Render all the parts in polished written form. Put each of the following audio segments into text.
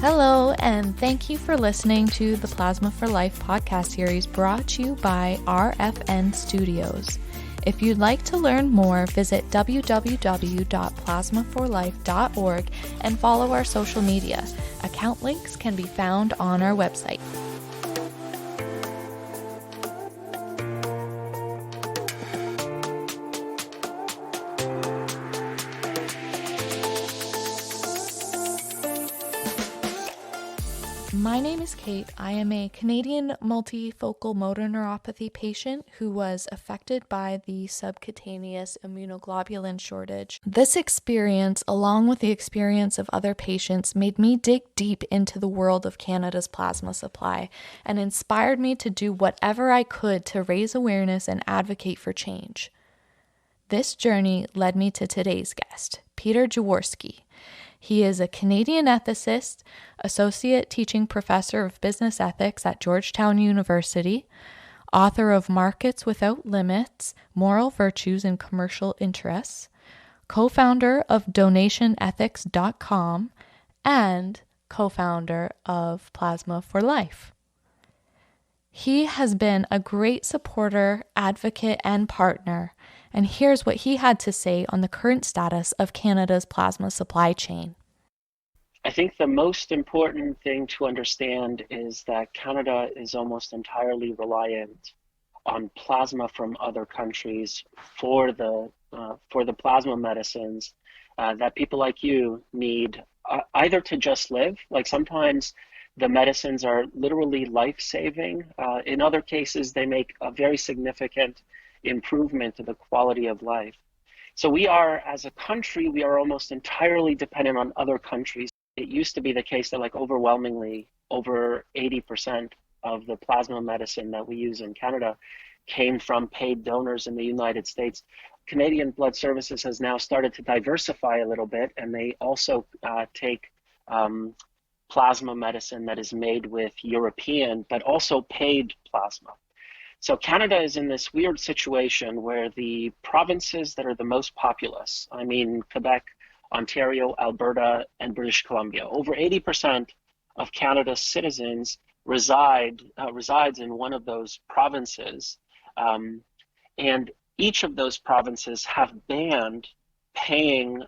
Hello, and thank you for listening to the Plasma for Life podcast series brought to you by RFN Studios. If you'd like to learn more, visit www.plasmaforlife.org and follow our social media. Account links can be found on our website. My name is Kate. I am a Canadian multifocal motor neuropathy patient who was affected by the subcutaneous immunoglobulin shortage. This experience, along with the experience of other patients, made me dig deep into the world of Canada's plasma supply and inspired me to do whatever I could to raise awareness and advocate for change. This journey led me to today's guest, Peter Jaworski. He is a Canadian ethicist, associate teaching professor of business ethics at Georgetown University, author of Markets Without Limits, Moral Virtues and Commercial Interests, co-founder of DonationEthics.com, and co-founder of Plasma for Life. He has been a great supporter, advocate, and partner, and here's what he had to say on the current status of Canada's plasma supply chain. I think the most important thing to understand is that Canada is almost entirely reliant on plasma from other countries for the plasma medicines that people like you need, either to just live, like sometimes the medicines are literally life-saving. In other cases, they make a very significant improvement to the quality of life. So we are, as a country, we are almost entirely dependent on other countries. It used to be the case that like overwhelmingly over 80% of the plasma medicine that we use in Canada came from paid donors in the United States. Canadian Blood Services has now started to diversify a little bit, and they also take plasma medicine that is made with European, but also paid plasma. So Canada is in this weird situation where the provinces that are the most populous, I mean Quebec, Ontario, Alberta, and British Columbia, over 80% of Canada's citizens resides in one of those provinces, and each of those provinces have banned paying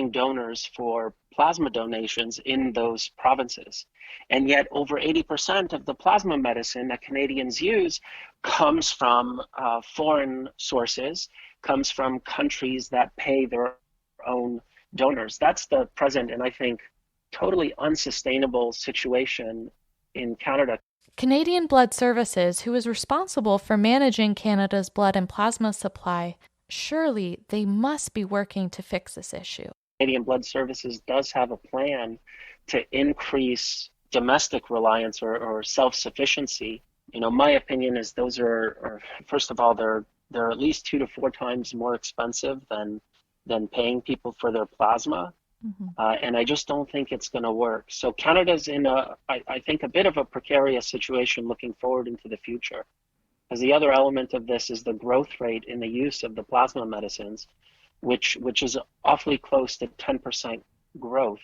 donors for plasma donations in those provinces. And yet over 80% of the plasma medicine that Canadians use comes from foreign sources, comes from countries that pay their own donors. That's the present and I think totally unsustainable situation in Canada. Canadian Blood Services, who is responsible for managing Canada's blood and plasma supply, surely they must be working to fix this issue. Canadian Blood Services does have a plan to increase domestic reliance or self-sufficiency. You know, my opinion is those are first of all, they're at least 2 to 4 times more expensive than paying people for their plasma. Mm-hmm. And I just don't think it's going to work. So Canada's in I think a bit of a precarious situation looking forward into the future. Because the other element of this is the growth rate in the use of the plasma medicines, which is awfully close to 10% growth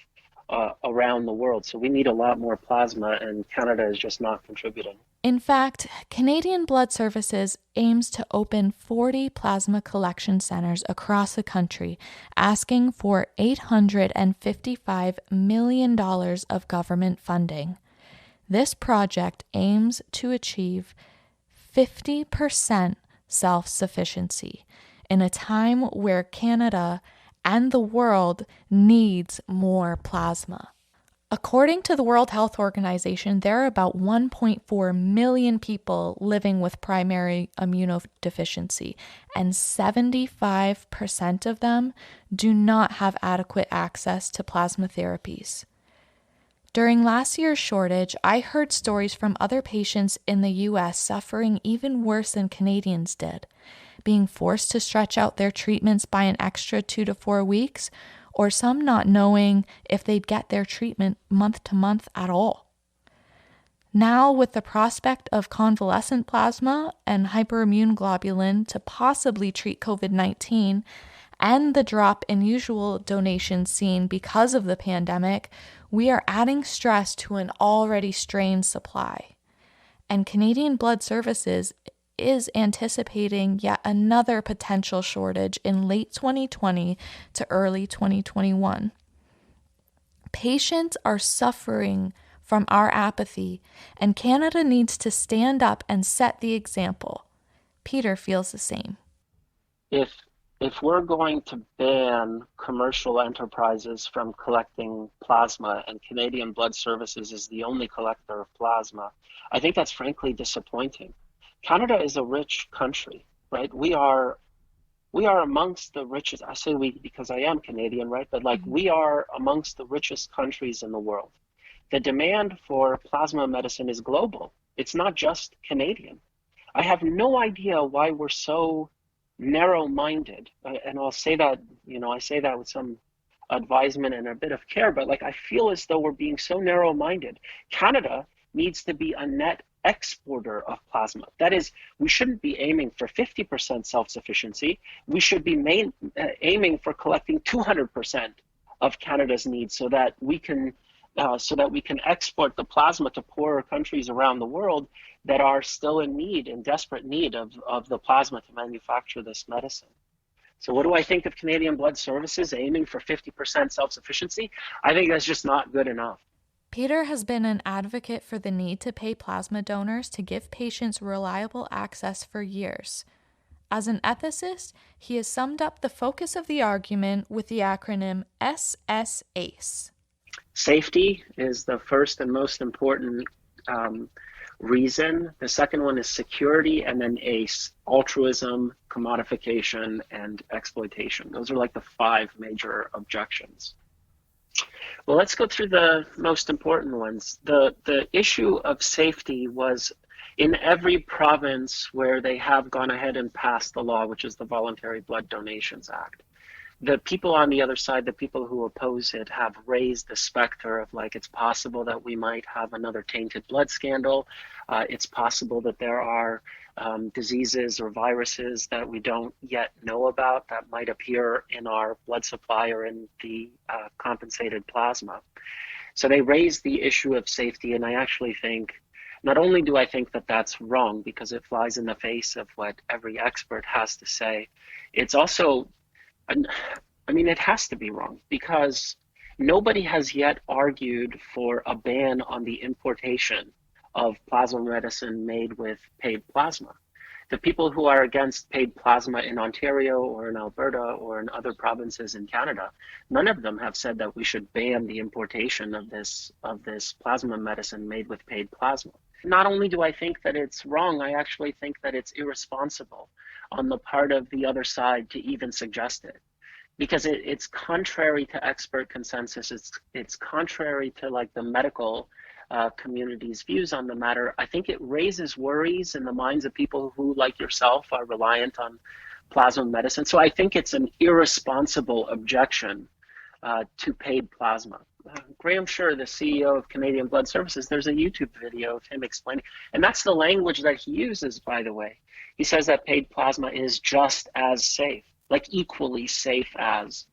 around the world. So we need a lot more plasma, and Canada is just not contributing. In fact, Canadian Blood Services aims to open 40 plasma collection centers across the country, asking for $855 million of government funding. This project aims to achieve 50% self-sufficiency in a time where Canada and the world needs more plasma. According to the World Health Organization, there are about 1.4 million people living with primary immunodeficiency, and 75% of them do not have adequate access to plasma therapies. During last year's shortage, I heard stories from other patients in the U.S. suffering even worse than Canadians did, being forced to stretch out their treatments by an extra 2 to 4 weeks, or some not knowing if they'd get their treatment month to month at all. Now, with the prospect of convalescent plasma and hyperimmune globulin to possibly treat COVID-19, and the drop in usual donations seen because of the pandemic, we are adding stress to an already strained supply. And Canadian Blood Services is anticipating yet another potential shortage in late 2020 to early 2021. Patients are suffering from our apathy, and Canada needs to stand up and set the example. Peter feels the same. If we're going to ban commercial enterprises from collecting plasma and Canadian Blood Services is the only collector of plasma, I think that's frankly disappointing. Canada is a rich country, right? We are amongst the richest. I say we because I am Canadian, right? But like we are amongst the richest countries in the world. The demand for plasma medicine is global. It's not just Canadian. I have no idea why we're so narrow-minded. And I'll say that, I say that with some advisement and a bit of care, but like I feel as though we're being so narrow-minded. Canada needs to be a net exporter of plasma. That is, we shouldn't be aiming for 50% self-sufficiency. We should be aiming for collecting 200% of Canada's needs so that we can export the plasma to poorer countries around the world that are still in desperate need of the plasma to manufacture this medicine. So what do I think of Canadian Blood Services aiming for 50% self-sufficiency? I think that's just not good enough. Peter has been an advocate for the need to pay plasma donors to give patients reliable access for years. As an ethicist, he has summed up the focus of the argument with the acronym SSACE. Safety is the first and most important reason. The second one is security, and then ACE, altruism, commodification, and exploitation. Those are like the 5 major objections. Well, let's go through the most important ones. The issue of safety was in every province where they have gone ahead and passed the law, which is the Voluntary Blood Donations Act. The people on the other side, the people who oppose it, have raised the specter of like, it's possible that we might have another tainted blood scandal. It's possible that there are diseases or viruses that we don't yet know about that might appear in our blood supply or in the compensated plasma. So they raised the issue of safety, and I actually think, not only do I think that that's wrong because it flies in the face of what every expert has to say, it's also, it has to be wrong because nobody has yet argued for a ban on the importation of plasma medicine made with paid plasma. The people who are against paid plasma in Ontario or in Alberta or in other provinces in Canada, none of them have said that we should ban the importation of this plasma medicine made with paid plasma. Not only do I think that it's wrong, I actually think that it's irresponsible on the part of the other side to even suggest it, because it's contrary to expert consensus. It's contrary to like the medical community's views on the matter. I think it raises worries in the minds of people who, like yourself, are reliant on plasma medicine. So I think it's an irresponsible objection to paid plasma. Graham Scher, the CEO of Canadian Blood Services, there's a YouTube video of him explaining, and that's the language that he uses, by the way. He says that paid plasma is just as safe, like equally safe as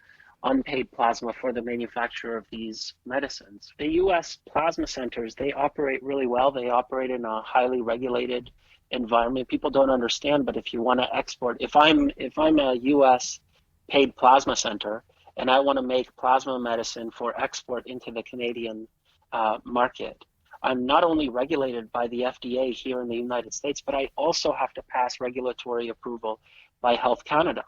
unpaid plasma for the manufacture of these medicines. The U.S. plasma centers, they operate really well. They operate in a highly regulated environment. People don't understand, but if you want to export, if I'm a U.S. paid plasma center and I want to make plasma medicine for export into the Canadian market, I'm not only regulated by the FDA here in the United States, but I also have to pass regulatory approval by Health Canada.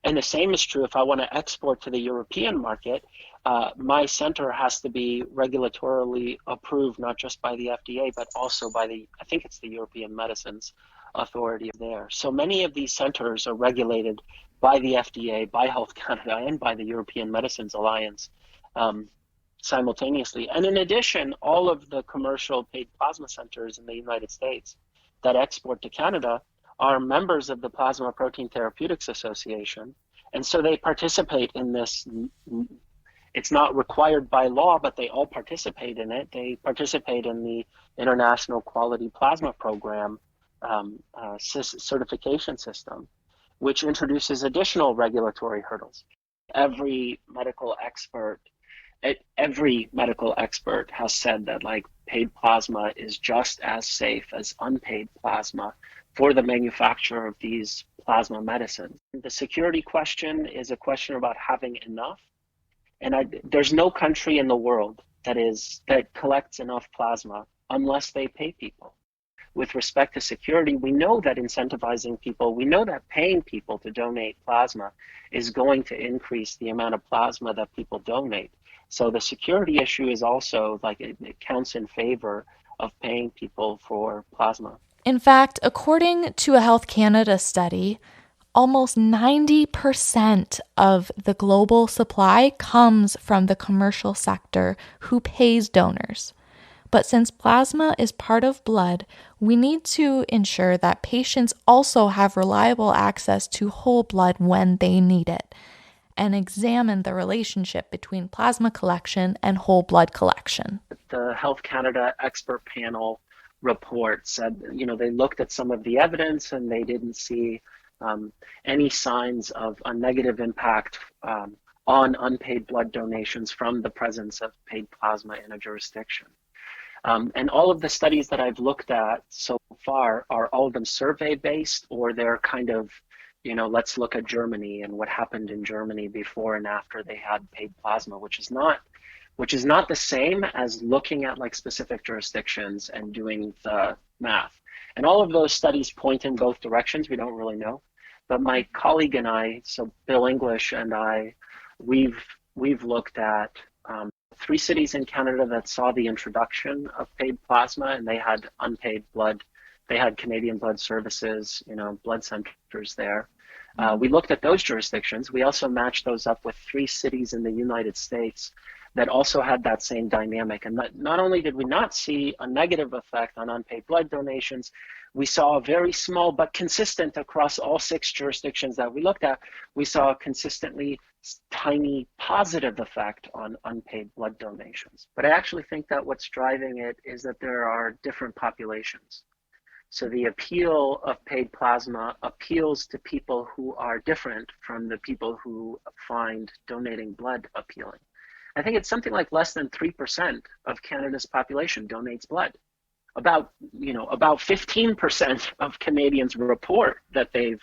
And the same is true if I want to export to the European market. My center has to be regulatorily approved, not just by the FDA, but also by I think it's the European Medicines Authority there. So many of these centers are regulated by the FDA, by Health Canada, and by the European Medicines Alliance simultaneously. And in addition, all of the commercial paid plasma centers in the United States that export to Canada are members of the Plasma Protein Therapeutics Association, And so they participate in this. It's not required by law, but they all participate in it. They participate in the International Quality Plasma Program certification system, which introduces additional regulatory hurdles. Every medical expert has said that like paid plasma is just as safe as unpaid plasma for the manufacture of these plasma medicines. The security question is a question about having enough. And there's no country in the world that collects enough plasma unless they pay people. With respect to security, we know that incentivizing people, we know that paying people to donate plasma is going to increase the amount of plasma that people donate. So the security issue is also like it counts in favor of paying people for plasma. In fact, according to a Health Canada study, almost 90% of the global supply comes from the commercial sector who pays donors. But since plasma is part of blood, we need to ensure that patients also have reliable access to whole blood when they need it, and examine the relationship between plasma collection and whole blood collection. The Health Canada expert panel report said, they looked at some of the evidence and they didn't see any signs of a negative impact on unpaid blood donations from the presence of paid plasma in a jurisdiction. And all of the studies that I've looked at so far are all of them survey-based, or they're kind of, let's look at Germany and what happened in Germany before and after they had paid plasma, which is not the same as looking at like specific jurisdictions and doing the math. And all of those studies point in both directions. We don't really know. But my colleague and I, so Bill English and I, we've looked at 3 cities in Canada that saw the introduction of paid plasma, and they had unpaid blood. They had Canadian Blood Services, blood centers there. We looked at those jurisdictions. We also matched those up with 3 cities in the United States that also had that same dynamic. And not only did we not see a negative effect on unpaid blood donations, we saw a very small but consistent across all 6 jurisdictions that we looked at. We saw a consistently tiny positive effect on unpaid blood donations. But I actually think that what's driving it is that there are different populations. So the appeal of paid plasma appeals to people who are different from the people who find donating blood appealing. I think it's something like less than 3% of Canada's population donates blood. About 15% of Canadians report that they've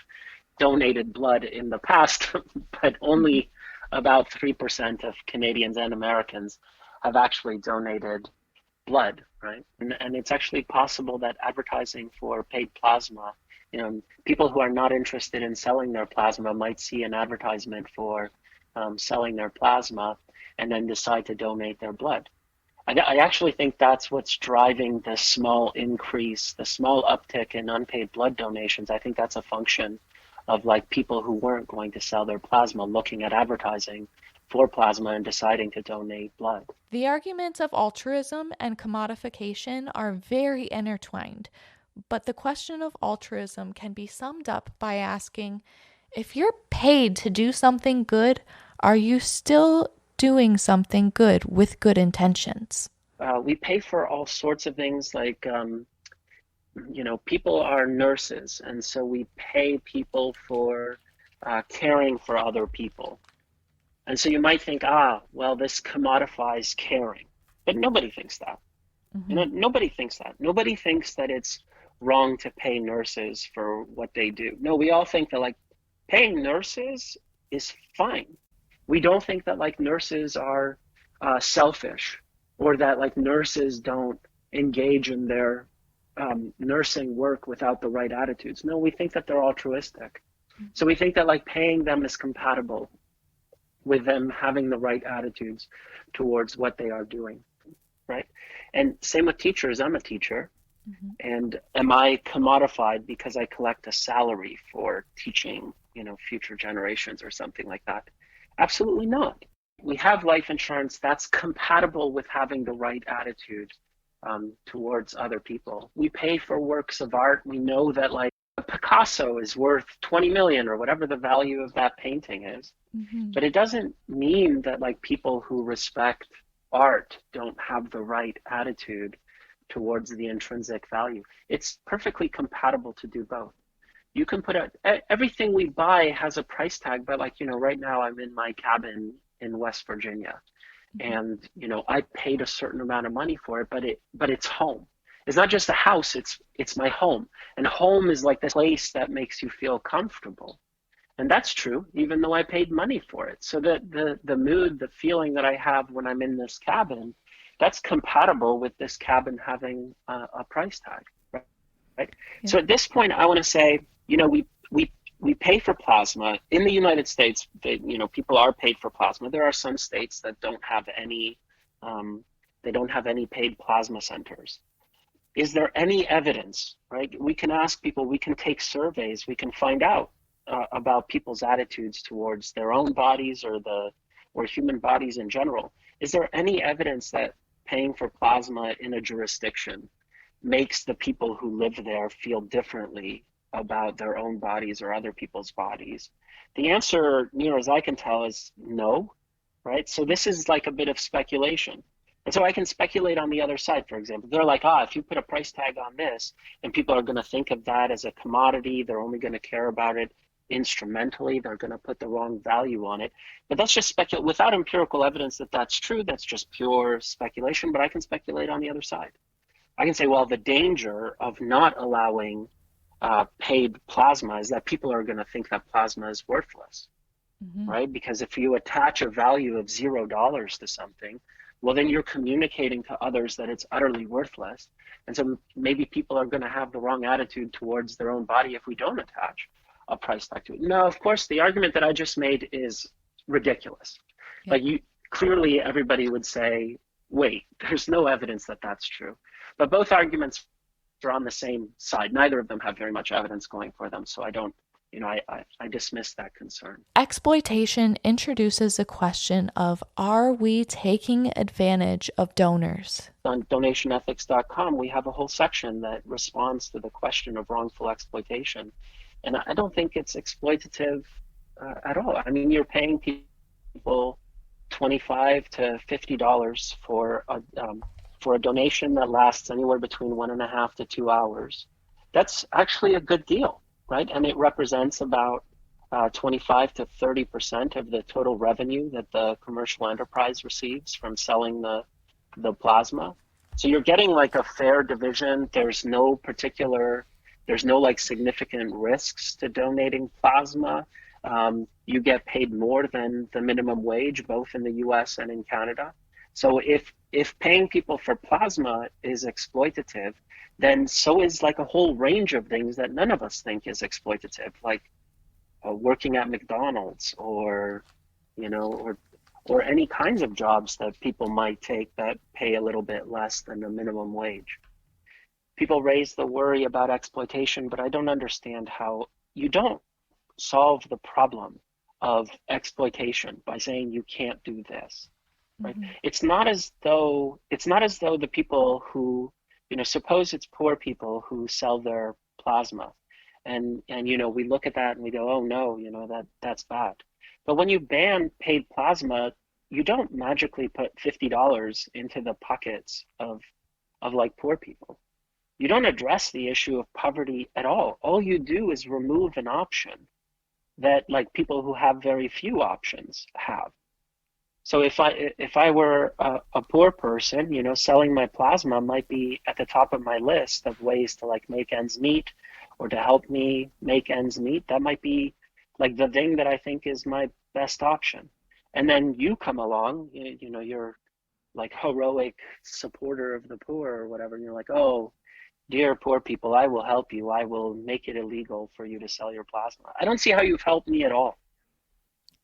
donated blood in the past, but only about 3% of Canadians and Americans have actually donated blood, right? And it's actually possible that advertising for paid plasma, people who are not interested in selling their plasma might see an advertisement for selling their plasma and then decide to donate their blood. I actually think that's what's driving the small increase, the small uptick in unpaid blood donations. I think that's a function of like people who weren't going to sell their plasma looking at advertising for plasma and deciding to donate blood. The arguments of altruism and commodification are very intertwined, but the question of altruism can be summed up by asking, if you're paid to do something good, are you still doing something good with good intentions? We pay for all sorts of things like, people are nurses, and so we pay people for caring for other people. And so you might think, this commodifies caring. But nobody thinks that. Mm-hmm. Nobody thinks that. Nobody thinks that it's wrong to pay nurses for what they do. No, we all think that like paying nurses is fine. We don't think that like nurses are selfish, or that like nurses don't engage in their nursing work without the right attitudes. No, we think that they're altruistic. So we think that like paying them is compatible with them having the right attitudes towards what they are doing, right? And same with teachers. I'm a teacher. Mm-hmm. And am I commodified because I collect a salary for teaching, future generations or something like that? Absolutely not. We have life insurance that's compatible with having the right attitude towards other people. We pay for works of art. We know that like Picasso is worth 20 million or whatever the value of that painting is. Hmm. But it doesn't mean that like people who respect art don't have the right attitude towards the intrinsic value. It's perfectly compatible to do both. You can put out everything we buy has a price tag, but like, right now I'm in my cabin in West Virginia, Hmm. and I paid a certain amount of money for it, but it's home. It's not just a house, it's my home. And home is like the place that makes you feel comfortable. And that's true, even though I paid money for it. So the mood, the feeling that I have when I'm in this cabin, that's compatible with this cabin having a price tag, right? Yeah. So at this point, I want to say, we pay for plasma in the United States. People are paid for plasma. There are some states that don't have any, um, they don't have any paid plasma centers. Is there any evidence, right? We can ask people, we can take surveys, we can find out about people's attitudes towards their own bodies or human bodies in general. Is there any evidence that paying for plasma in a jurisdiction makes the people who live there feel differently about their own bodies or other people's bodies? The answer, near as I can tell, is no, right? So this is like a bit of speculation. And so I can speculate on the other side, for example. They're like, if you put a price tag on this, and people are going to think of that as a commodity, they're only going to care about it instrumentally, they're going to put the wrong value on it. But that's just without empirical evidence that that's true. That's just pure speculation. But I can speculate on the other side. I can say, well, the danger of not allowing paid plasma is that people are going to think that plasma is worthless, Hmm. right? Because if you attach a value of $0 to something, well, then you're communicating to others that it's utterly worthless. And so maybe people are going to have the wrong attitude towards their own body if we don't attach a price tag to it. No, of course, the argument that I just made is ridiculous. Yeah. Like, clearly everybody would say, wait, there's no evidence that that's true. But both arguments are on the same side. Neither of them have very much evidence going for them. So I don't, I dismiss that concern. Exploitation introduces the question of, are we taking advantage of donors? On donationethics.com, we have a whole section that responds to the question of wrongful exploitation. And I don't think it's exploitative at all. I mean, you're paying people $25 to $50 for a donation that lasts anywhere between 1.5 to 2 hours. That's actually a good deal, right? And it represents about 25 to 30% of the total revenue that the commercial enterprise receives from selling the plasma. So you're getting like a fair division. There's no like significant risks to donating plasma. You get paid more than the minimum wage, both in the US and in Canada. So if paying people for plasma is exploitative, then so is like a whole range of things that none of us think is exploitative, like working at McDonald's or, or any kinds of jobs that people might take that pay a little bit less than the minimum wage. People raise the worry about exploitation, but I don't understand how you don't solve the problem of exploitation by saying you can't do this, right? Hmm. It's not as though the people who, suppose it's poor people who sell their plasma, and we look at that and we go, oh no, that's bad. But when you ban paid plasma, you don't magically put $50 into the pockets of like poor people. You don't address the issue of poverty at all. All you do is remove an option that like people who have very few options have. So if I were a poor person, selling my plasma might be at the top of my list of ways to like make ends meet or to help me make ends meet. That might be like the thing that I think is my best option. And then you come along, you're like heroic supporter of the poor or whatever, and you're like, oh, dear poor people, I will help you. I will make it illegal for you to sell your plasma. I don't see how you've helped me at all,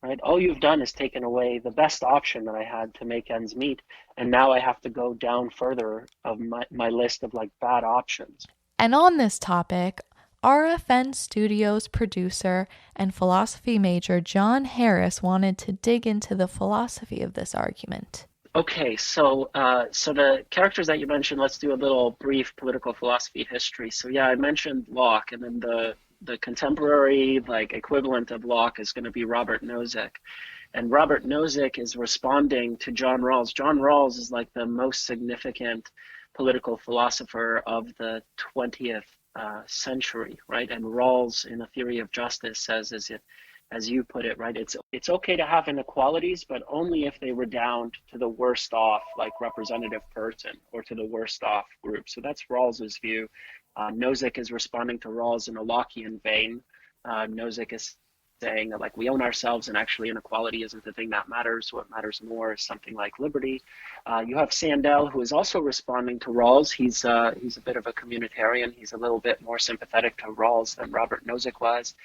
right? All you've done is taken away the best option that I had to make ends meet. And now I have to go down further of my list of like bad options. And on this topic, RFN Studios producer and philosophy major John Harris wanted to dig into the philosophy of this argument. Okay, so the characters that you mentioned, let's do a little brief political philosophy history. So yeah, I mentioned Locke, and then the contemporary like equivalent of Locke is going to be Robert Nozick. And Robert Nozick is responding to John Rawls. John Rawls is like the most significant political philosopher of the 20th century, right? And Rawls, in a theory of justice, says, as you put it, right, it's okay to have inequalities, but only if they redound to the worst off, like representative person, or to the worst off group. So that's Rawls's view. Nozick is responding to Rawls in a Lockean vein. Nozick is saying that like we own ourselves, and actually inequality isn't the thing that matters. What matters more is something like liberty. You have Sandel, who is also responding to Rawls. He's a bit of a communitarian. He's a little bit more sympathetic to Rawls than Robert Nozick was.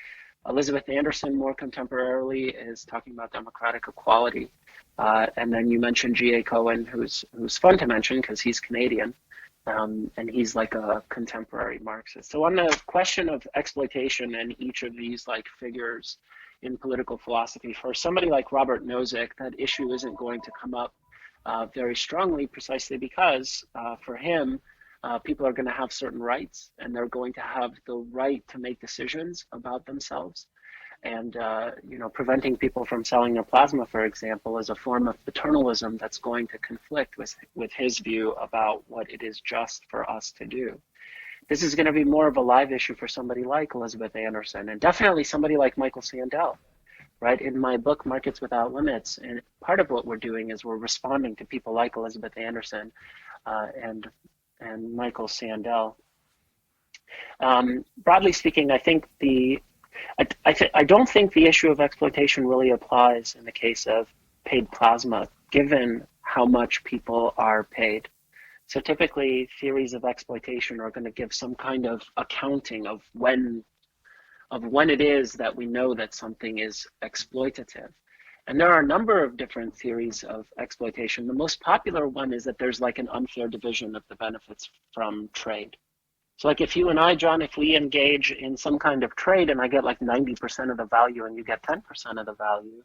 Elizabeth Anderson, more contemporarily, is talking about democratic equality. And then you mentioned G.A. Cohen, who's fun to mention because he's Canadian, and he's like a contemporary Marxist. So on the question of exploitation and each of these like figures in political philosophy, for somebody like Robert Nozick, that issue isn't going to come up very strongly, precisely because for him, people are going to have certain rights, and they're going to have the right to make decisions about themselves. And preventing people from selling their plasma, for example, is a form of paternalism that's going to conflict with his view about what it is just for us to do. This is going to be more of a live issue for somebody like Elizabeth Anderson, and definitely somebody like Michael Sandel. Right, in my book, Markets Without Limits, and part of what we're doing is we're responding to people like Elizabeth Anderson and Michael Sandel. Broadly speaking, I think I don't think the issue of exploitation really applies in the case of paid plasma, given how much people are paid. So typically, theories of exploitation are going to give some kind of accounting of when it is that we know that something is exploitative. And there are a number of different theories of exploitation. The most popular one is that there's like an unfair division of the benefits from trade. So like if you and I, John, if we engage in some kind of trade and I get like 90% of the value and you get 10% of the value,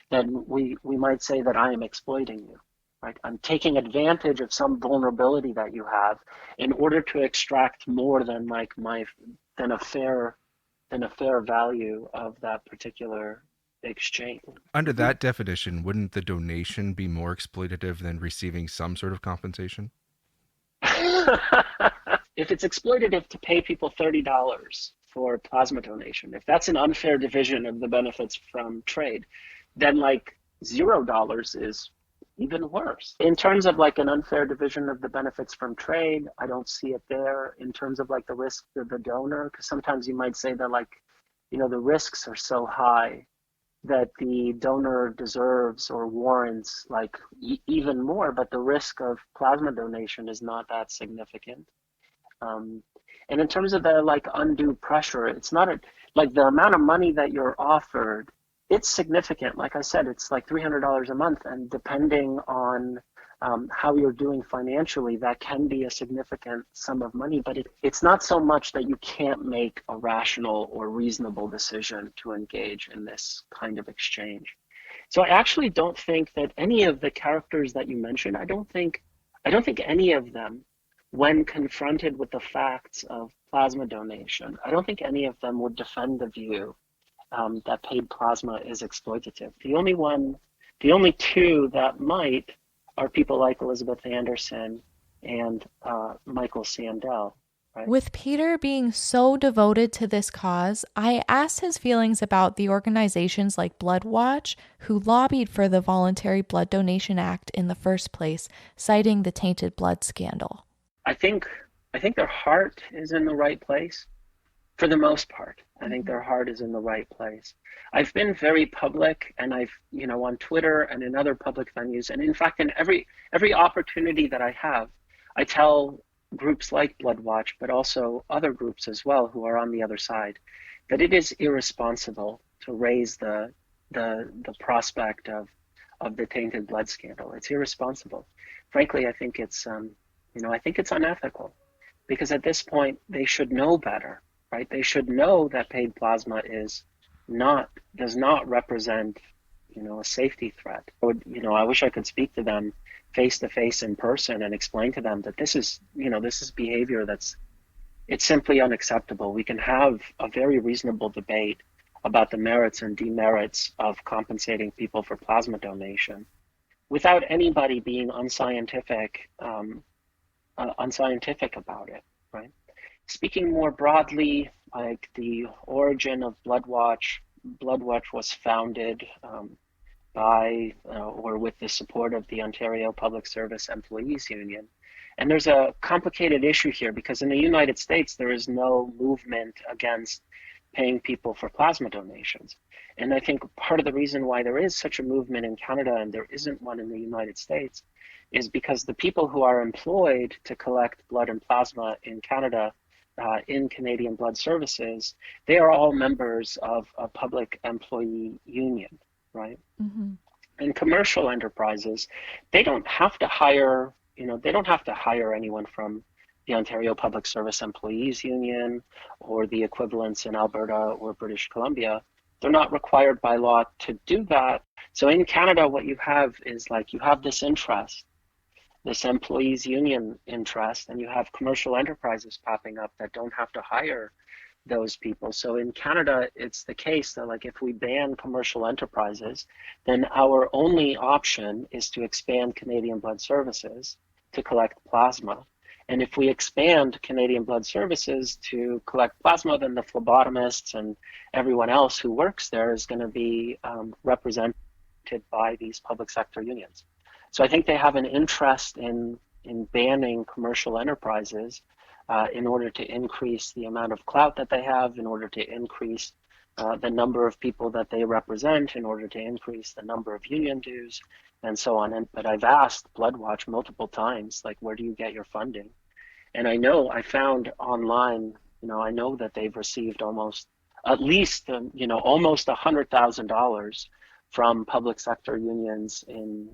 then we might say that I am exploiting you, right? I'm taking advantage of some vulnerability that you have in order to extract more than like than a fair value of that particular exchange. Under that definition, wouldn't the donation be more exploitative than receiving some sort of compensation? If it's exploitative to pay people $30 for plasma donation, if that's an unfair division of the benefits from trade, then like $0 is even worse. In terms of like an unfair division of the benefits from trade, I don't see it there. In terms of like the risk to the donor, because sometimes you might say that like, the risks are so high that the donor deserves or warrants like even more, but the risk of plasma donation is not that significant. And in terms of the like undue pressure, it's not like the amount of money that you're offered, it's significant. Like I said, it's like $300 a month, and depending on how you're doing financially, that can be a significant sum of money, but it's not so much that you can't make a rational or reasonable decision to engage in this kind of exchange. So I actually don't think that any of the characters that you mentioned, I don't think any of them, when confronted with the facts of plasma donation, I don't think any of them would defend the view that paid plasma is exploitative. The only two that might are people like Elizabeth Anderson and Michael Sandel. Right? With Peter being so devoted to this cause, I asked his feelings about the organizations like Blood Watch, who lobbied for the Voluntary Blood Donation Act in the first place, citing the tainted blood scandal. I think their heart is in the right place. For the most part, I think their heart is in the right place. I've been very public, and I've, on Twitter and in other public venues, and in fact, in every opportunity that I have, I tell groups like Blood Watch, but also other groups as well who are on the other side, that it is irresponsible to raise the prospect of the tainted blood scandal. It's irresponsible. Frankly, I think it's unethical, because at this point they should know better. Right? They should know that paid plasma does not represent, a safety threat. I wish I could speak to them face to face in person and explain to them that this is behavior that's It's simply unacceptable. We can have a very reasonable debate about the merits and demerits of compensating people for plasma donation without anybody being unscientific about it, right? Speaking more broadly, like the origin of Bloodwatch, Bloodwatch was founded by or with the support of the Ontario Public Service Employees Union. And there's a complicated issue here because in the United States, there is no movement against paying people for plasma donations. And I think part of the reason why there is such a movement in Canada and there isn't one in the United States is because the people who are employed to collect blood and plasma in Canada in Canadian Blood Services, they are all members of a public employee union, right? Mm-hmm. And commercial enterprises, they don't have to hire, they don't have to hire anyone from the Ontario Public Service Employees Union or the equivalents in Alberta or British Columbia. They're not required by law to do that. So in Canada, what you have is like you have this interest, this employees union interest, and you have commercial enterprises popping up that don't have to hire those people. So in Canada, it's the case that like if we ban commercial enterprises, then our only option is to expand Canadian Blood Services to collect plasma. And if we expand Canadian Blood Services to collect plasma, then the phlebotomists and everyone else who works there is going to be represented by these public sector unions. So I think they have an interest in banning commercial enterprises in order to increase the amount of clout that they have, in order to increase the number of people that they represent, in order to increase the number of union dues, and so on. But I've asked Bloodwatch multiple times, like, where do you get your funding? And I found online, I know that they've received almost $100,000 from public sector unions in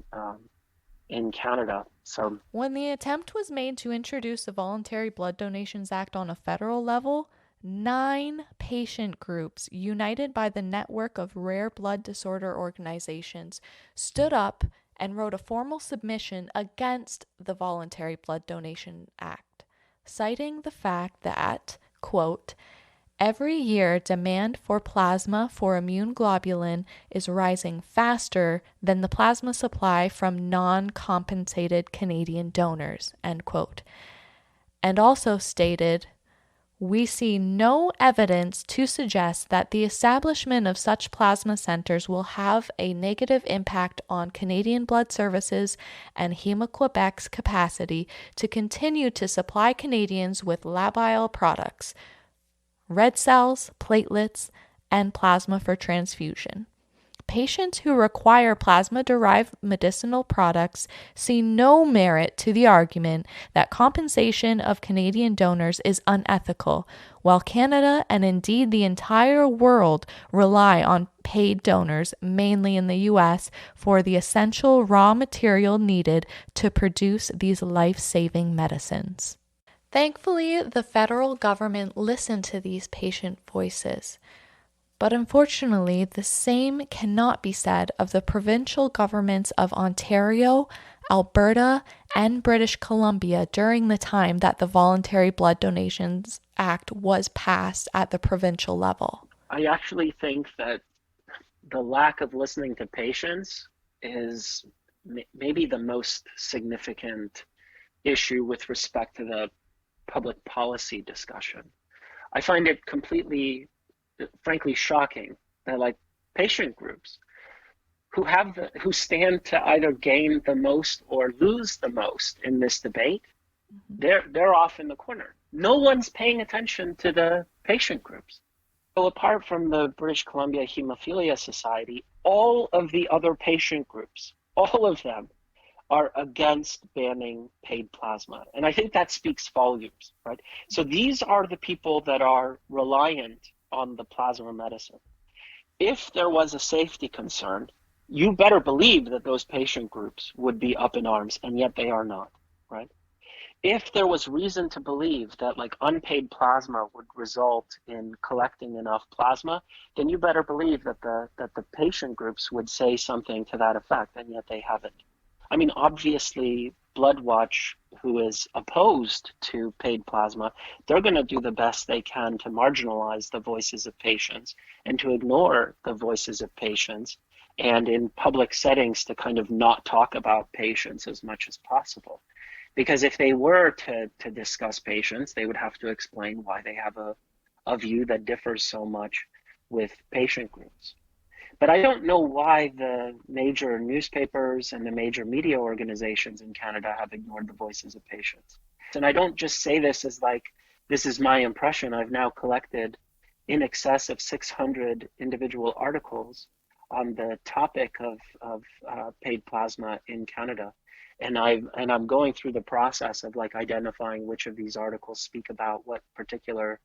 Canada. So when the attempt was made to introduce the Voluntary Blood Donations Act on a federal level, 9 patient groups united by the network of rare blood disorder organizations stood up and wrote a formal submission against the Voluntary Blood Donation Act, citing the fact that, quote, every year, demand for plasma for immune globulin is rising faster than the plasma supply from non-compensated Canadian donors, end quote. And also stated, we see no evidence to suggest that the establishment of such plasma centers will have a negative impact on Canadian Blood Services and Héma-Québec's capacity to continue to supply Canadians with labile products, red cells, platelets, and plasma for transfusion. Patients who require plasma-derived medicinal products see no merit to the argument that compensation of Canadian donors is unethical, while Canada and indeed the entire world rely on paid donors, mainly in the U.S., for the essential raw material needed to produce these life-saving medicines. Thankfully, the federal government listened to these patient voices. But unfortunately, the same cannot be said of the provincial governments of Ontario, Alberta, and British Columbia during the time that the Voluntary Blood Donations Act was passed at the provincial level. I actually think that the lack of listening to patients is maybe the most significant issue with respect to the public policy discussion. I find it completely, frankly, shocking that like patient groups who stand to either gain the most or lose the most in this debate, they're off in the corner. No one's paying attention to the patient groups. So apart from the British Columbia Hemophilia Society, all of the other patient groups, all of them are against banning paid plasma. And I think that speaks volumes, right? So these are the people that are reliant on the plasma medicine. If there was a safety concern, you better believe that those patient groups would be up in arms, and yet they are not, right? If there was reason to believe that like unpaid plasma would result in collecting enough plasma, then you better believe that the patient groups would say something to that effect, and yet they haven't. I mean, obviously, Bloodwatch who is opposed to paid plasma, they're going to do the best they can to marginalize the voices of patients and to ignore the voices of patients, and in public settings to kind of not talk about patients as much as possible. Because if they were to discuss patients, they would have to explain why they have a view that differs so much with patient groups. But I don't know why the major newspapers and the major media organizations in Canada have ignored the voices of patients. And I don't just say this as like, this is my impression. I've now collected in excess of 600 individual articles on the topic of paid plasma in Canada. And I'm going through the process of like identifying which of these articles speak about what particular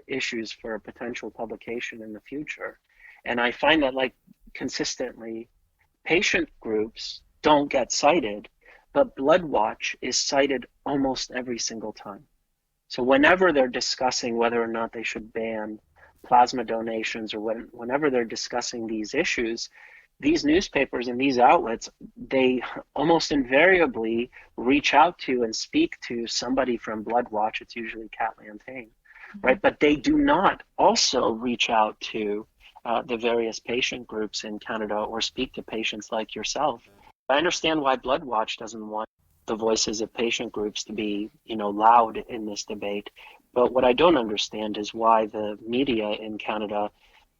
issues for a potential publication in the future. And I find that like consistently patient groups don't get cited, but Bloodwatch is cited almost every single time. So whenever they're discussing whether or not they should ban plasma donations, or whenever they're discussing these issues, these newspapers and these outlets, they almost invariably reach out to and speak to somebody from Bloodwatch. It's usually Kat Lantain, right? But they do not also reach out to the various patient groups in Canada or speak to patients like yourself. I understand why Bloodwatch doesn't want the voices of patient groups to be, loud in this debate. But what I don't understand is why the media in Canada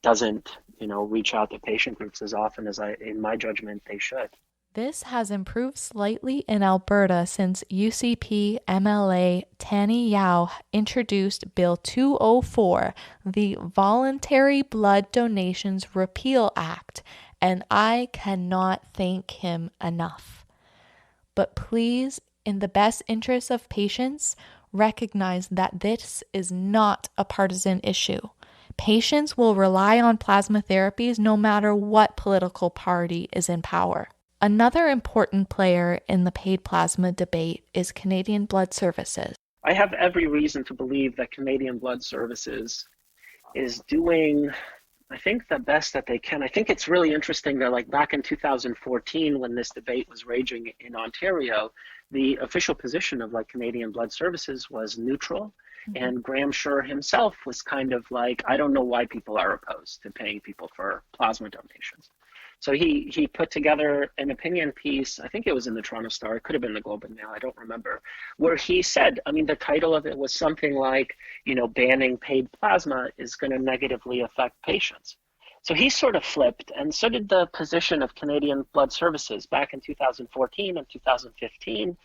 doesn't, reach out to patient groups as often as in my judgment, they should. This has improved slightly in Alberta since UCP MLA Tanny Yao introduced Bill 204, the Voluntary Blood Donations Repeal Act, and I cannot thank him enough. But please, in the best interest of patients, recognize that this is not a partisan issue. Patients will rely on plasma therapies no matter what political party is in power. Another important player in the paid plasma debate is Canadian Blood Services. I have every reason to believe that Canadian Blood Services is doing, I think, the best that they can. I think it's really interesting that like back in 2014, when this debate was raging in Ontario, the official position of like Canadian Blood Services was neutral. Mm-hmm. And Graham Schur himself was kind of like, I don't know why people are opposed to paying people for plasma donations. So he put together an opinion piece, I think it was in the Toronto Star, it could have been the Globe and Mail, I don't remember, where he said, the title of it was something like, banning paid plasma is going to negatively affect patients. So he sort of flipped, and so did the position of Canadian Blood Services back in 2014 and 2015.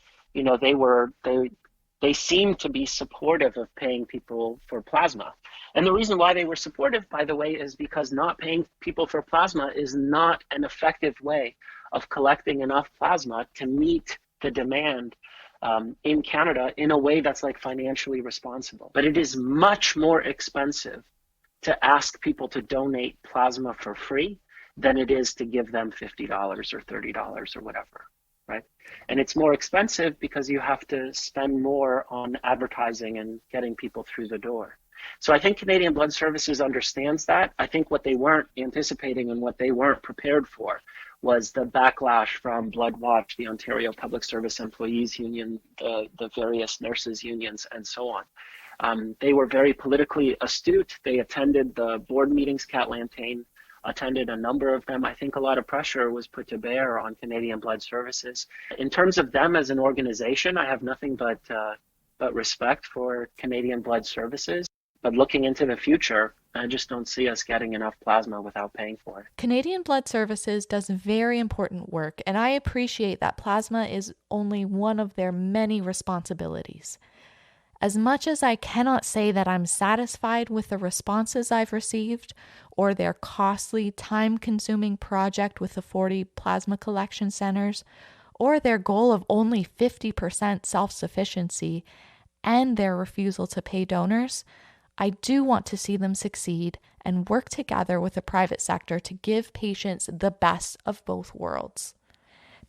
They seemed to be supportive of paying people for plasma. And the reason why they were supportive, by the way, is because not paying people for plasma is not an effective way of collecting enough plasma to meet the demand in Canada in a way that's like financially responsible. But it is much more expensive to ask people to donate plasma for free than it is to give them $50 or $30 or whatever. Right? And it's more expensive because you have to spend more on advertising and getting people through the door. So I think Canadian Blood Services understands that. I think what they weren't anticipating and what they weren't prepared for was the backlash from Bloodwatch, the Ontario Public Service Employees Union, the various nurses unions, and so on. They were very politically astute. They attended the board meetings. Kat Lantain attended a number of them. I think a lot of pressure was put to bear on Canadian Blood Services. In terms of them as an organization, I have nothing but respect for Canadian Blood Services. But looking into the future, I just don't see us getting enough plasma without paying for it. Canadian Blood Services does very important work, and I appreciate that plasma is only one of their many responsibilities. As much as I cannot say that I'm satisfied with the responses I've received or their costly, time-consuming project with the 40 plasma collection centers, or their goal of only 50% self-sufficiency and their refusal to pay donors, I do want to see them succeed and work together with the private sector to give patients the best of both worlds.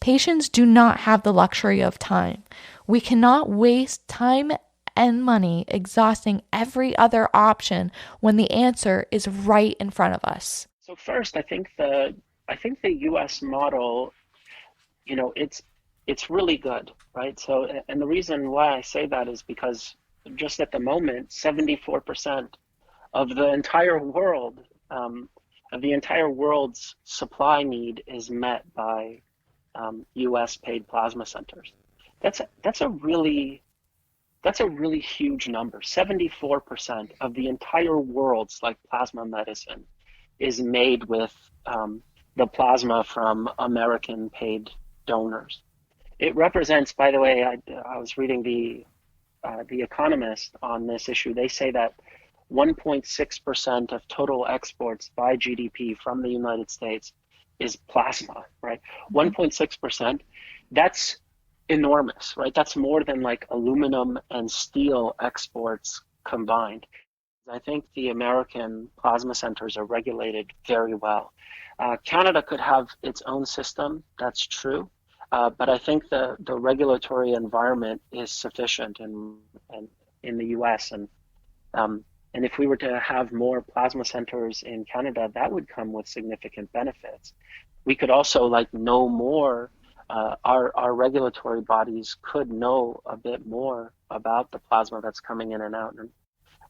Patients do not have the luxury of time. We cannot waste time and money exhausting every other option when the answer is right in front of us. So first, I think the U.S. model, it's it's really good, right? So, and the reason why I say that is because just at the moment, 74% of the entire world, of the entire world's supply need is met by U.S. paid plasma centers. That's that's a really that's a really huge number. 74% of the entire world's like plasma medicine is made with the plasma from American paid donors. It represents, by the way, I was reading the Economist on this issue. They say that 1.6% of total exports by GDP from the United States is plasma, right? 1.6%. That's enormous, right? That's more than like aluminum and steel exports combined. I think the American plasma centers are regulated very well. Canada could have its own system, that's true. But I think the regulatory environment is sufficient in the US. And if we were to have more plasma centers in Canada, that would come with significant benefits. We could also like know more. Our regulatory bodies could know a bit more about the plasma that's coming in and out. And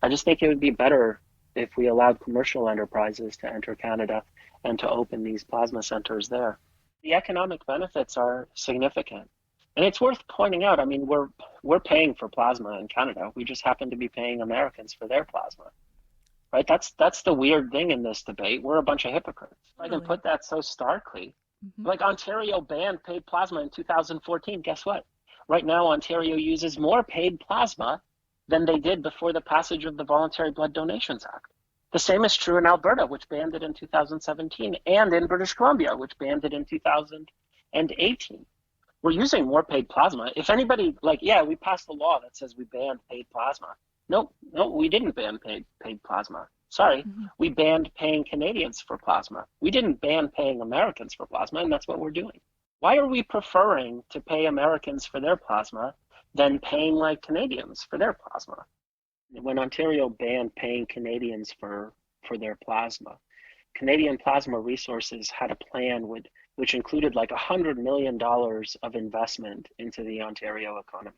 I just think it would be better if we allowed commercial enterprises to enter Canada and to open these plasma centers there. The economic benefits are significant. And it's worth pointing out, I mean, we're paying for plasma in Canada. We just happen to be paying Americans for their plasma. Right? That's the weird thing in this debate. We're a bunch of hypocrites. Totally. I can put that so starkly. Like Ontario banned paid plasma in 2014. Guess what? Right now, Ontario uses more paid plasma than they did before the passage of the Voluntary Blood Donations Act. The same is true in Alberta, which banned it in 2017, and in British Columbia, which banned it in 2018. We're using more paid plasma. If anybody, like, yeah, we passed a law that says we banned paid plasma. No, we didn't ban paid plasma. Sorry, we banned paying Canadians for plasma. We didn't ban paying Americans for plasma, and that's what we're doing. Why are we preferring to pay Americans for their plasma than paying like Canadians for their plasma? When Ontario banned paying Canadians for their plasma, Canadian Plasma Resources had a plan which included like $100 million of investment into the Ontario economy.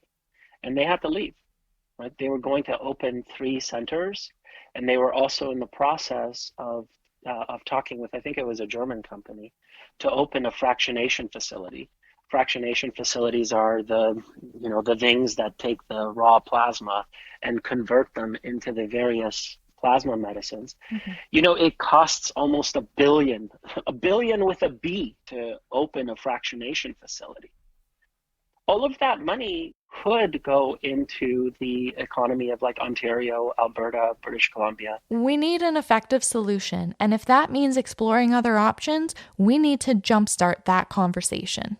And they had to leave, right? They were going to open 3 centers, and they were also in the process of talking with, I think it was a German company, to open a fractionation facility. Fractionation facilities are the things that take the raw plasma and convert them into the various plasma medicines. It costs almost $1 billion with a B, to open a fractionation facility. All of that money could go into the economy of like Ontario, Alberta, British Columbia. We need an effective solution, and if that means exploring other options, we need to jumpstart that conversation.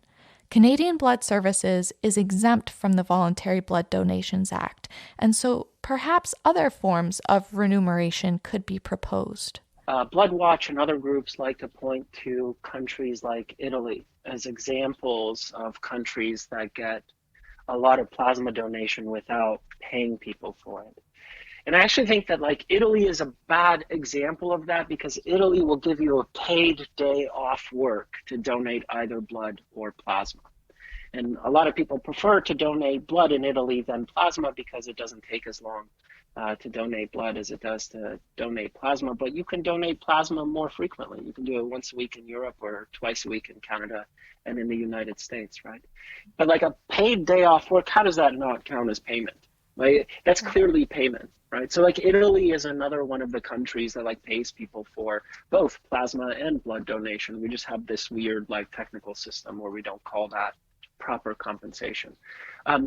Canadian Blood Services is exempt from the Voluntary Blood Donations Act, and so perhaps other forms of remuneration could be proposed. Blood Watch and other groups like to point to countries like Italy as examples of countries that get a lot of plasma donation without paying people for it. And I actually think that like Italy is a bad example of that, because Italy will give you a paid day off work to donate either blood or plasma. And a lot of people prefer to donate blood in Italy than plasma because it doesn't take as long to donate blood as it does to donate plasma. But you can donate plasma more frequently. You can do it once a week in Europe or twice a week in Canada and in the United States, right? But like a paid day off work, how does that not count as payment? Like, that's clearly payment, right? So like Italy is another one of the countries that like pays people for both plasma and blood donation. We just have this weird like technical system where we don't call that proper compensation.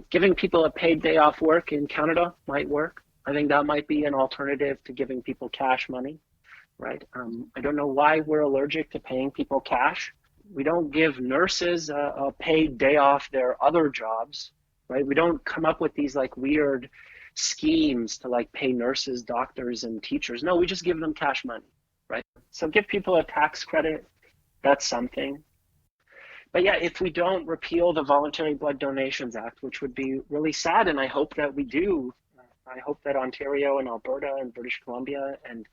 Giving people a paid day off work in Canada might work. I think that might be an alternative to giving people cash money, right? I don't know why we're allergic to paying people cash. We don't give nurses a paid day off their other jobs, right? We don't come up with these like weird schemes to like pay nurses, doctors, and teachers. No, we just give them cash money, right? So give people a tax credit. That's something. But yeah, if we don't repeal the Voluntary Blood Donations Act, which would be really sad, and I hope that we do. I hope that Ontario and Alberta and British Columbia and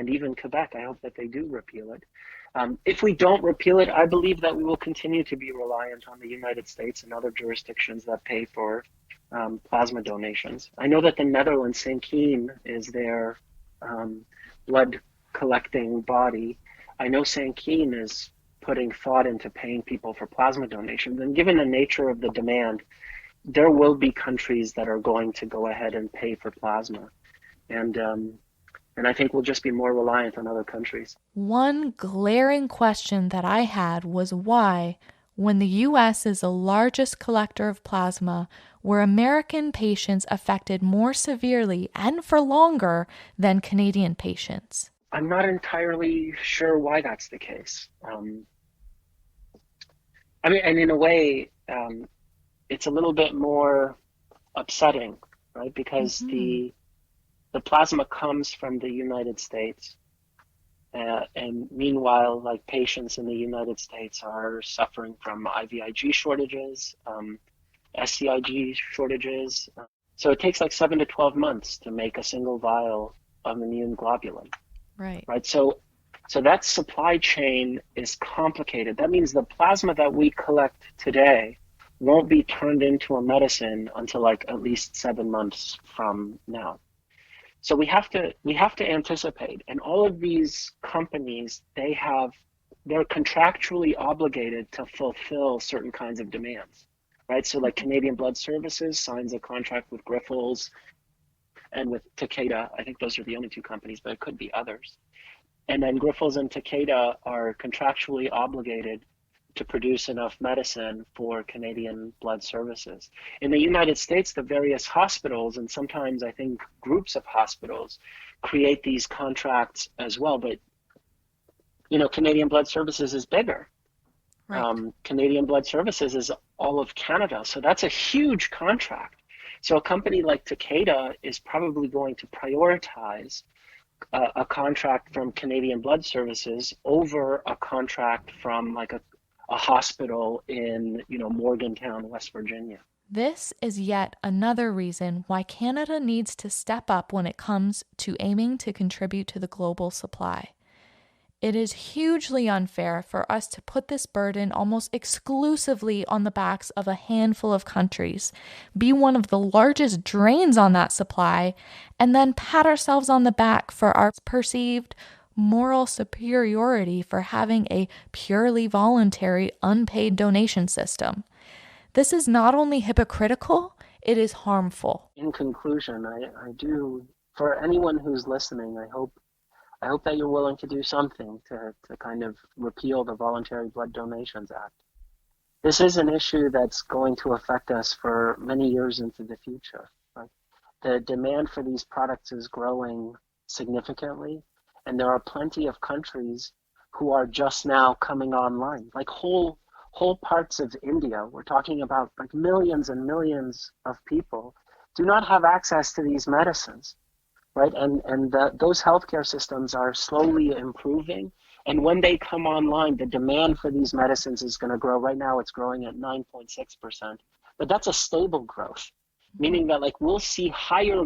even Quebec, I hope that they do repeal it. If we don't repeal it, I believe that we will continue to be reliant on the United States and other jurisdictions that pay for plasma donations. I know that the Netherlands, St. Keen, is their blood collecting body. I know St. Keen is putting thought into paying people for plasma donations. And given the nature of the demand, there will be countries that are going to go ahead and pay for plasma. And I think we'll just be more reliant on other countries. One glaring question that I had was why, when the U.S. is the largest collector of plasma, were American patients affected more severely and for longer than Canadian patients? I'm not entirely sure why that's the case. I mean, and in a way, it's a little bit more upsetting, right? Because the plasma comes from the United States, and meanwhile, like patients in the United States are suffering from IVIG shortages, SCIG shortages. So it takes like 7 to 12 months to make a single vial of immune globulin. Right. So that supply chain is complicated. That means the plasma that we collect today won't be turned into a medicine until like at least 7 months from now. So we have to anticipate, and all of these companies, they're contractually obligated to fulfill certain kinds of demands, right? So like Canadian Blood Services signs a contract with Grifols and with Takeda. I think those are the only two companies, but it could be others. And then Grifols and Takeda are contractually obligated to produce enough medicine for Canadian Blood Services. In the United States, the various hospitals, and sometimes I think groups of hospitals, create these contracts as well. But, you know, Canadian Blood Services is bigger. Right. Canadian Blood Services is all of Canada. So that's a huge contract. So a company like Takeda is probably going to prioritize a contract from Canadian Blood Services over a contract from like a hospital in, you know, Morgantown, West Virginia. This is yet another reason why Canada needs to step up when it comes to aiming to contribute to the global supply. It is hugely unfair for us to put this burden almost exclusively on the backs of a handful of countries, be one of the largest drains on that supply, and then pat ourselves on the back for our perceived moral superiority for having a purely voluntary, unpaid donation system. This is not only hypocritical, it is harmful. In conclusion, I do, for anyone who's listening, I hope that you're willing to do something to kind of repeal the Voluntary Blood Donations Act. This is an issue that's going to affect us for many years into the future. Right? The demand for these products is growing significantly, and there are plenty of countries who are just now coming online, like whole parts of India. We're talking about like millions and millions of people do not have access to these medicines, right? And those healthcare systems are slowly improving. And when they come online, the demand for these medicines is going to grow. Right now, it's growing at 9.6%, but that's a stable growth, meaning that like we'll see higher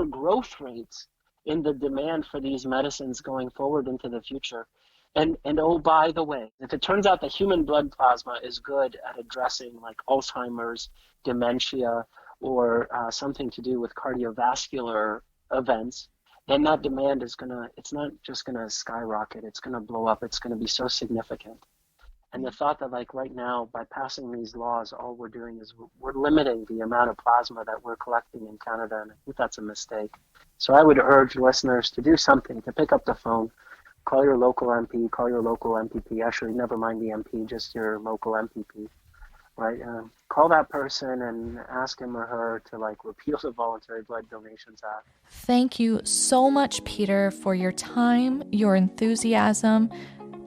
growth rates in the demand for these medicines going forward into the future. And oh, by the way, if it turns out that human blood plasma is good at addressing like Alzheimer's, dementia, or something to do with cardiovascular events, then that demand is it's not just gonna skyrocket, it's gonna blow up, it's gonna be so significant. And the thought that like right now, by passing these laws, all we're doing is we're limiting the amount of plasma that we're collecting in Canada, and I think that's a mistake. So I would urge listeners to do something, to pick up the phone, call your local MP, call your local MPP, actually never mind the MP, just your local MPP, right? Call that person and ask him or her to like repeal the Voluntary Blood Donations Act. Thank you so much, Peter, for your time, your enthusiasm,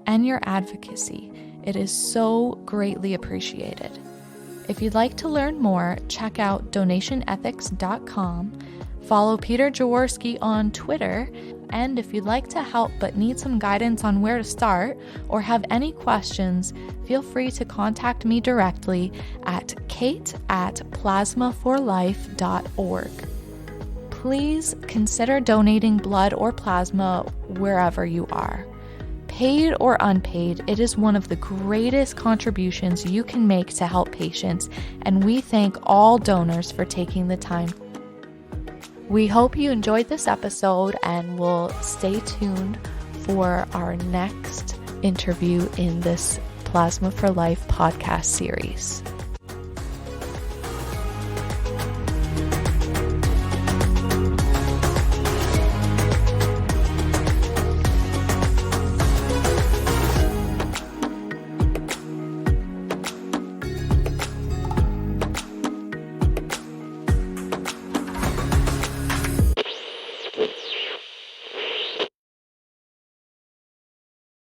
and your advocacy. It is so greatly appreciated. If you'd like to learn more, check out donationethics.com, follow Peter Jaworski on Twitter, and if you'd like to help but need some guidance on where to start or have any questions, feel free to contact me directly at kate@plasmaforlife.org. Please consider donating blood or plasma wherever you are. paid or unpaid, it is one of the greatest contributions you can make to help patients, and we thank all donors for taking the time. We hope you enjoyed this episode, and will stay tuned for our next interview in this Plasma for Life podcast series.